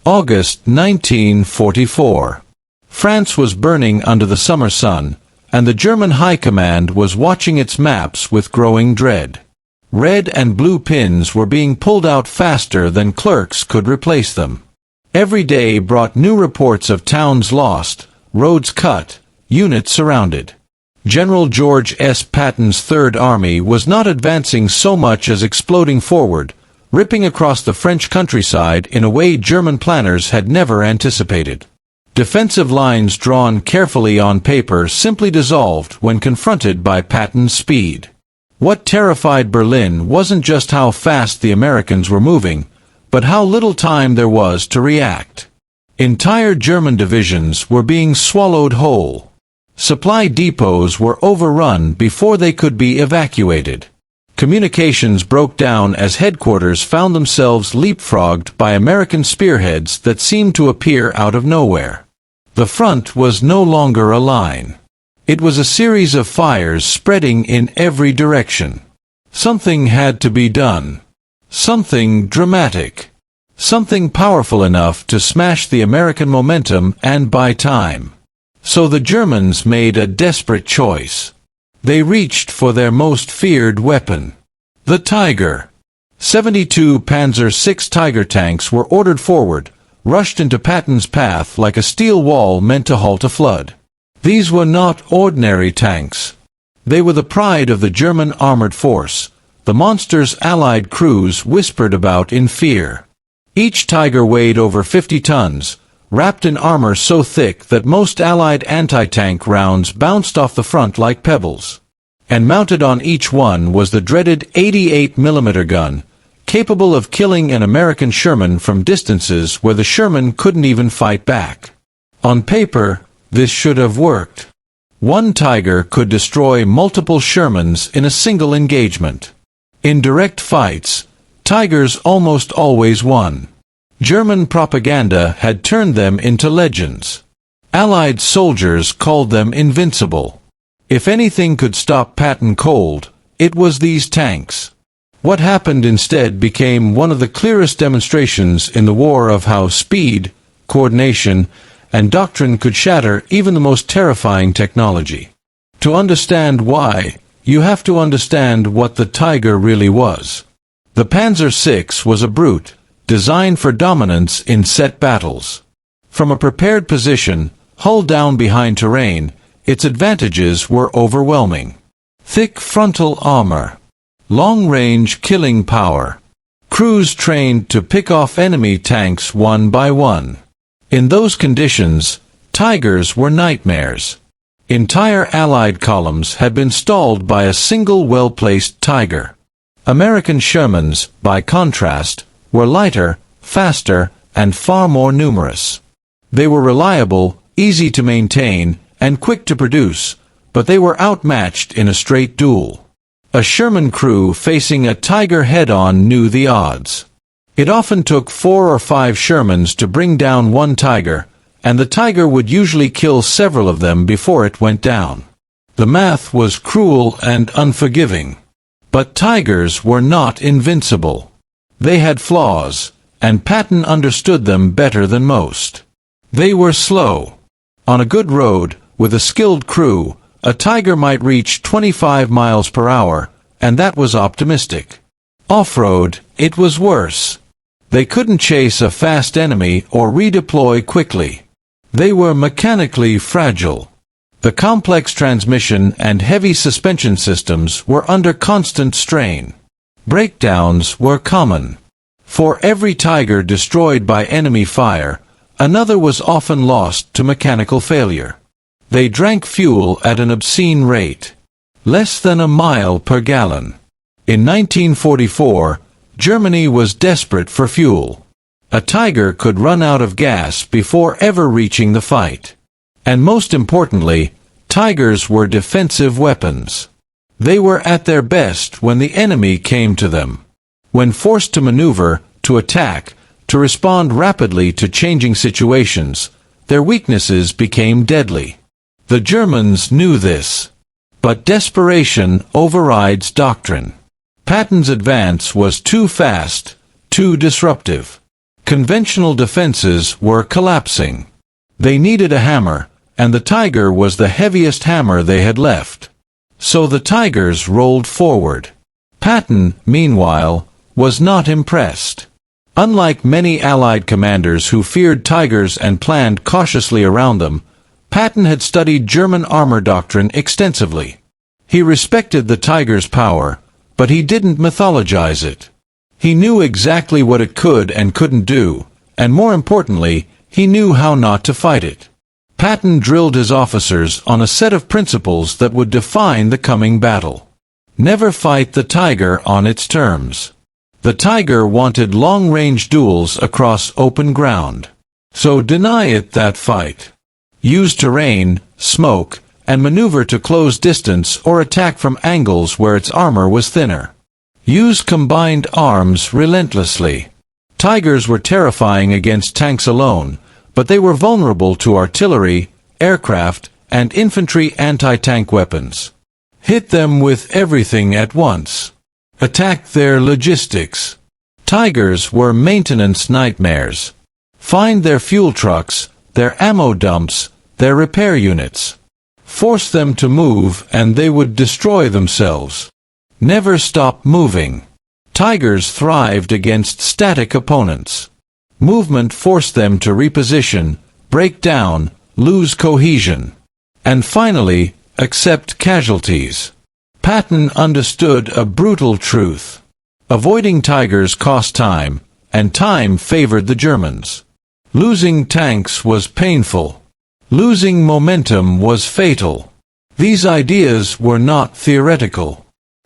August 1944. France was burning under the summer sun, and the German High Command was watching its maps with growing dread. Red and blue pins were being pulled out faster than clerks could replace them. Every day brought new reports of towns lost, roads cut, units surrounded. General George S. Patton's Third Army was not advancing so much as exploding forward, ripping across the French countryside in a way German planners had never anticipated. Defensive lines drawn carefully on paper simply dissolved when confronted by Patton's speed. What terrified Berlin wasn't just how fast the Americans were moving, but how little time there was to react. Entire German divisions were being swallowed whole. Supply depots were overrun before they could be evacuated. Communications broke down as headquarters found themselves leapfrogged by American spearheads that seemed to appear out of nowhere. The front was no longer a line. It was a series of fires spreading in every direction. Something had to be done. Something dramatic. Something powerful enough to smash the American momentum and buy time. So the Germans made a desperate choice. They reached for their most feared weapon. The Tiger. 72 Panzer VI Tiger tanks were ordered forward, rushed into Patton's path like a steel wall meant to halt a flood. These were not ordinary tanks. They were the pride of the German armored force, the monsters Allied crews whispered about in fear. Each Tiger weighed over 50 tons, wrapped in armor so thick that most Allied anti-tank rounds bounced off the front like pebbles. And mounted on each one was the dreaded 88mm gun, capable of killing an American Sherman from distances where the Sherman couldn't even fight back. On paper, this should have worked. One Tiger could destroy multiple Shermans in a single engagement. In direct fights, Tigers almost always won. German propaganda had turned them into legends. Allied soldiers called them invincible. If anything could stop Patton cold, it was these tanks. What happened instead became one of the clearest demonstrations in the war of how speed, coordination, and doctrine could shatter even the most terrifying technology. To understand why, you have to understand what the Tiger really was. The Panzer VI was a brute, designed for dominance in set battles. From a prepared position, hull down behind terrain, its advantages were overwhelming. Thick frontal armor. Long-range killing power. Crews trained to pick off enemy tanks one by one. In those conditions, Tigers were nightmares. Entire Allied columns had been stalled by a single well-placed Tiger. American Shermans, by contrast, were lighter, faster, and far more numerous. They were reliable, easy to maintain, and quick to produce, but they were outmatched in a straight duel. A Sherman crew facing a Tiger head-on knew the odds. It often took 4 or 5 Shermans to bring down one Tiger, and the Tiger would usually kill several of them before it went down. The math was cruel and unforgiving. But Tigers were not invincible. They had flaws, and Patton understood them better than most. They were slow. On a good road, with a skilled crew, a Tiger might reach 25 miles per hour, and that was optimistic. Off-road, it was worse. They couldn't chase a fast enemy or redeploy quickly. They were mechanically fragile. The complex transmission and heavy suspension systems were under constant strain. Breakdowns were common. For every Tiger destroyed by enemy fire, another was often lost to mechanical failure. They drank fuel at an obscene rate. Less than a mile per gallon. In 1944, Germany was desperate for fuel. A Tiger could run out of gas before ever reaching the fight. And most importantly, Tigers were defensive weapons. They were at their best when the enemy came to them. When forced to maneuver, to attack, to respond rapidly to changing situations, their weaknesses became deadly. The Germans knew this. But desperation overrides doctrine. Patton's advance was too fast, too disruptive. Conventional defenses were collapsing. They needed a hammer, and the Tiger was the heaviest hammer they had left. So the Tigers rolled forward. Patton, meanwhile, was not impressed. Unlike many Allied commanders who feared Tigers and planned cautiously around them, Patton had studied German armor doctrine extensively. He respected the Tiger's power, but he didn't mythologize it. He knew exactly what it could and couldn't do, and more importantly, he knew how not to fight it. Patton drilled his officers on a set of principles that would define the coming battle. Never fight the Tiger on its terms. The Tiger wanted long-range duels across open ground. So deny it that fight. Use terrain, smoke, and maneuver to close distance or attack from angles where its armor was thinner. Use combined arms relentlessly. Tigers were terrifying against tanks alone, but they were vulnerable to artillery, aircraft, and infantry anti-tank weapons. Hit them with everything at once. Attack their logistics. Tigers were maintenance nightmares. Find their fuel trucks, their ammo dumps, their repair units. Force them to move and they would destroy themselves. Never stop moving. Tigers thrived against static opponents. Movement forced them to reposition, break down, lose cohesion. And finally, accept casualties. Patton understood a brutal truth. Avoiding Tigers cost time, and time favored the Germans. Losing tanks was painful. Losing momentum was fatal. These ideas were not theoretical.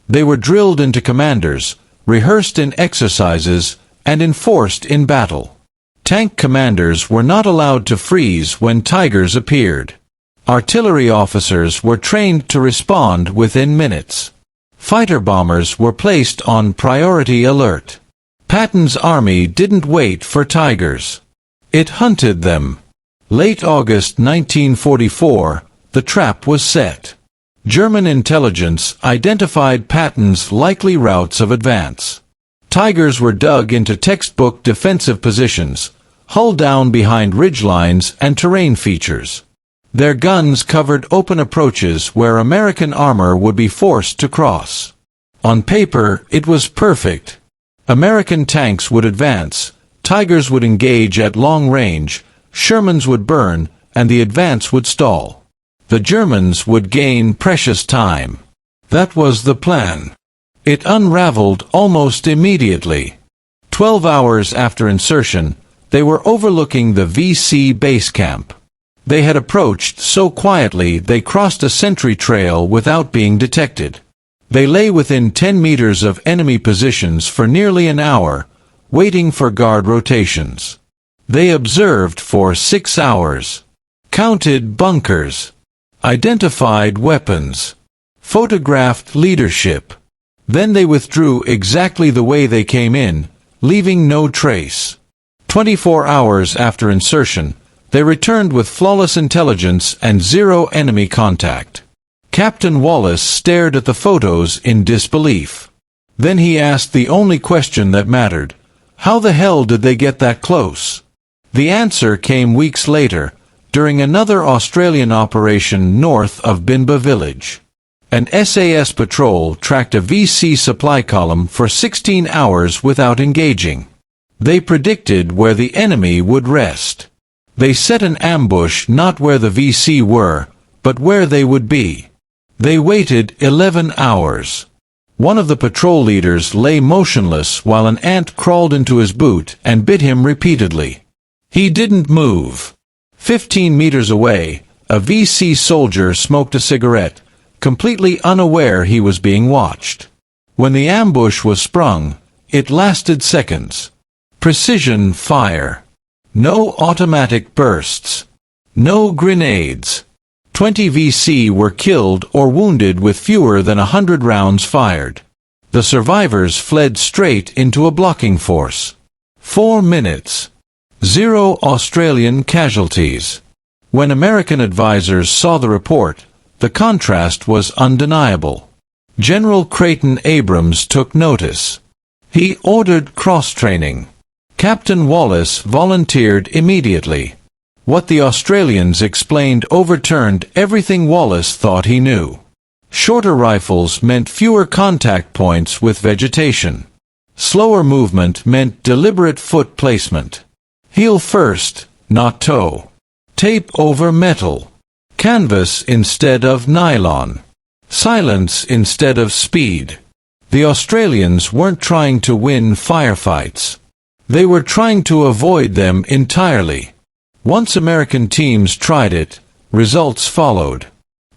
They were drilled into commanders, rehearsed in exercises, and enforced in battle. Tank commanders were not allowed to freeze when Tigers appeared. Artillery officers were trained to respond within minutes. Fighter bombers were placed on priority alert. Patton's army didn't wait for Tigers. It hunted them. Late August 1944, the trap was set. German intelligence identified Patton's likely routes of advance. Tigers were dug into textbook defensive positions, hull down behind ridgelines and terrain features. Their guns covered open approaches where American armor would be forced to cross. On paper, it was perfect. American tanks would advance, Tigers would engage at long range, Shermans would burn, and the advance would stall. The Germans would gain precious time. That was the plan. It unraveled almost immediately. 12 hours after insertion, they were overlooking the VC base camp. They had approached so quietly they crossed a sentry trail without being detected. They lay within 10 meters of enemy positions for nearly an hour, waiting for guard rotations. They observed for 6 hours. Counted bunkers. Identified weapons. Photographed leadership. Then they withdrew exactly the way they came in, leaving no trace. 24 hours after insertion, they returned with flawless intelligence and zero enemy contact. Captain Wallace stared at the photos in disbelief. Then he asked the only question that mattered. How the hell did they get that close? The answer came weeks later, during another Australian operation north of Binba village. An SAS patrol tracked a VC supply column for 16 hours without engaging. They predicted where the enemy would rest. They set an ambush not where the VC were, but where they would be. They waited 11 hours. One of the patrol leaders lay motionless while an ant crawled into his boot and bit him repeatedly. He didn't move. 15 meters away, a VC soldier smoked a cigarette, completely unaware he was being watched. When the ambush was sprung, it lasted seconds. Precision fire. No automatic bursts. No grenades. 20 VC were killed or wounded with fewer than 100 rounds fired. The survivors fled straight into a blocking force. 4 minutes. 0 Australian casualties. When American advisors saw the report, the contrast was undeniable. General Creighton Abrams took notice. He ordered cross-training. Captain Wallace volunteered immediately. What the Australians explained overturned everything Wallace thought he knew. Shorter rifles meant fewer contact points with vegetation. Slower movement meant deliberate foot placement. Heel first, not toe. Tape over metal. Canvas instead of nylon. Silence instead of speed. The Australians weren't trying to win firefights. They were trying to avoid them entirely. Once American teams tried it, results followed.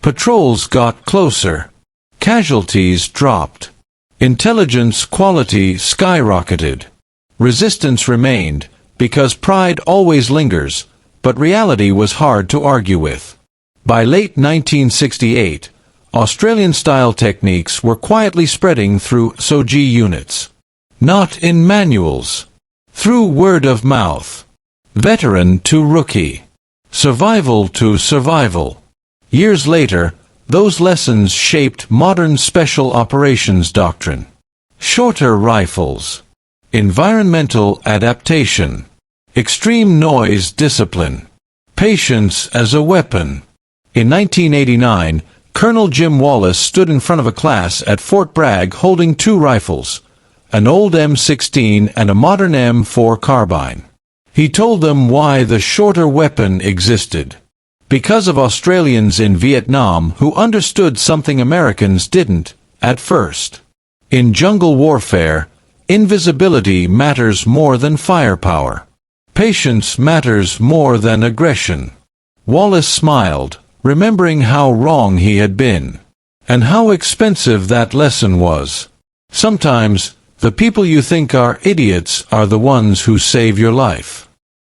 Patrols got closer. Casualties dropped. Intelligence quality skyrocketed. Resistance remained, because pride always lingers, but reality was hard to argue with. By late 1968, Australian-style techniques were quietly spreading through SOG units. Not in manuals. Through word of mouth. Veteran to rookie. Survival to survival. Years later, those lessons shaped modern special operations doctrine. Shorter rifles. Environmental adaptation. Extreme noise discipline. Patience as a weapon. In 1989, Colonel Jim Wallace stood in front of a class at Fort Bragg holding two rifles, an old M16 and a modern M4 carbine. He told them why the shorter weapon existed. Because of Australians in Vietnam who understood something Americans didn't, at first. In jungle warfare, invisibility matters more than firepower. Patience matters more than aggression. Wallace smiled, remembering how wrong he had been. And how expensive that lesson was. Sometimes, the people you think are idiots are the ones who save your life.